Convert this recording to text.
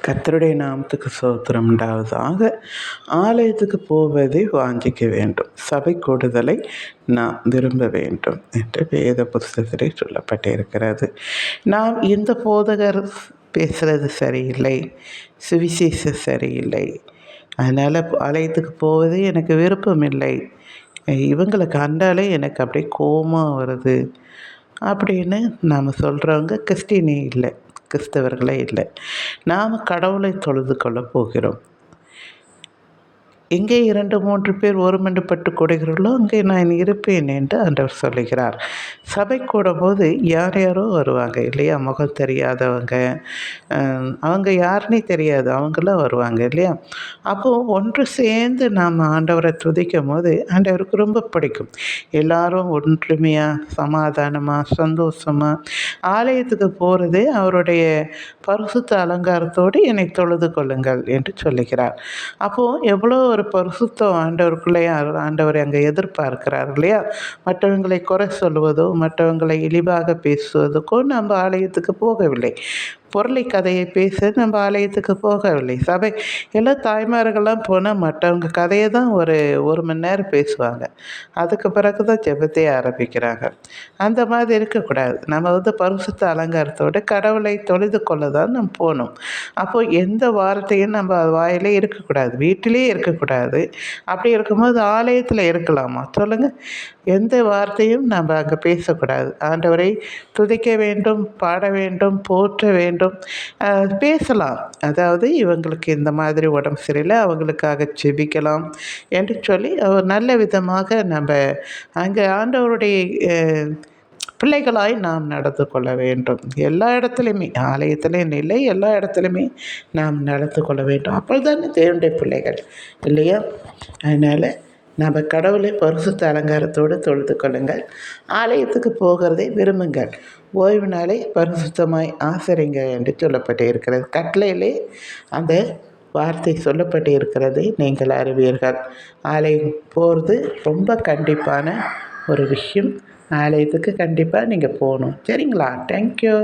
கர்த்தருடைய நாமத்துக்கு ஸ்தோத்திரம் உண்டாவதாக. ஆலயத்துக்கு போவதை வாஞ்சிக்க வேண்டும், சபை கூடுதலை நாம் விரும்ப வேண்டும் என்று வேத புஸ்தகத்திலே சொல்லப்பட்டிருக்கிறது. நாம் இந்த போதகர் பேசுகிறது சரியில்லை, சுவிசேஷம் சரியில்லை, அதனால் ஆலயத்துக்கு போவதே எனக்கு விருப்பம் இல்லை, இவங்களை கண்டாலே எனக்கு அப்படியே கோபமாக வருது அப்படின்னு நாம் சொல்கிறவங்க கிறிஸ்டினே இல்லை, கிறிஸ்தவர்களே இல்லை. நாம் கடவுளை தொழுது கொள்ள போகிறோம். எங்கே 2-3 பேர் ஒருமனப்பட்டு கூடுகிறார்களோ அங்கே நான் இருப்பேன் என்று ஆண்டவர் சொல்லுகிறார். சபை கூடும்போது யார் யாரோ வருவாங்க இல்லையா? முகம் தெரியாதவங்க, அவங்க யாருன்னே தெரியாது, அவங்களாம் வருவாங்க இல்லையா? அப்போது ஒன்று சேர்ந்து நாம் ஆண்டவரை துதிக்கும் போது ஆண்டவருக்கு ரொம்ப பிடிக்கும். எல்லாரும் ஒற்றுமையாக, சமாதானமாக, சந்தோஷமாக ஆலயத்துக்கு போகிறது அவருடைய பரிசுத்த அலங்காரத்தோடு என்னை தொழுது கொள்ளுங்கள் என்று சொல்லுகிறார். அப்போது எவ்வளோ ஒரு பரிசுத்தம் ஆண்டவருக்குள்ளே ஆண்டவரை அங்கே எதிர்பார்க்கிறார் இல்லையா? மற்றவங்களை குறை சொல்வதோ மற்றவங்களை இழிவாக பேசுவதுக்கோ நம்ம ஆலயத்துக்கு போகவில்லை. பொருளை கதையை பேச நம்ம ஆலயத்துக்கு போகவில்லை. சபை எல்லாம் தாய்மார்கள்லாம் போனால் மற்றவங்க கதையை தான் ஒரு மணி நேரம் பேசுவாங்க, அதுக்கு பிறகு தான் ஜெபத்தை ஆரம்பிக்கிறாங்க. அந்த மாதிரி இருக்கக்கூடாது. நம்ம பரிசுத்த அலங்காரத்தோடு கடவுளை தொழுது கொள்ள தான் நம்ம போகணும். அப்போது எந்த வார்த்தையும் நம்ம வாயிலே இருக்கக்கூடாது, வீட்டிலே இருக்கக்கூடாது. அப்படி இருக்கும்போது ஆலயத்தில் இருக்கலாமா சொல்லுங்கள்? எந்த வார்த்தையும் நம்ம அங்கே பேசக்கூடாது. ஆண்டவரை துதிக்க வேண்டும், பாட வேண்டும், போற்ற வேண்டும், பேசலாம். அதாவது இவங்களுக்கு இந்த மாதிரி உடம்பு சரியில்லை, அவங்களுக்காக ஜெபிக்கலாம் என்று சொல்லி நல்ல விதமாக நம்ம அங்கே ஆண்டவருடைய பிள்ளைகளாய் நாம் நடந்து கொள்ள வேண்டும். எல்லா இடத்துலையுமே, ஆலயத்திலையும் இல்லை, எல்லா இடத்துலையுமே நாம் நடந்து கொள்ள வேண்டும். அப்பொழுதுதானே தேவனுடைய பிள்ளைகள் இல்லையா? அதனால் நம்ம கடவுளை பரிசுத்த அலங்காரத்தோடு தொழுது கொள்ளுங்கள். ஆலயத்துக்கு போகிறதை விரும்புங்கள். ஓய்வு நாளை பரிசுத்தமாய் ஆசரிங்க என்று சொல்லப்பட்டு இருக்கிறது. கட்டளையிலே அந்த வார்த்தை சொல்லப்பட்டு இருக்கிறதை நீங்கள் அறிவீர்கள். ஆலயம் போகிறது ரொம்ப கண்டிப்பான ஒரு விஷயம். ஆலயத்துக்கு கண்டிப்பாக நீங்கள் போகணும். சரிங்களா? தேங்க்யூ.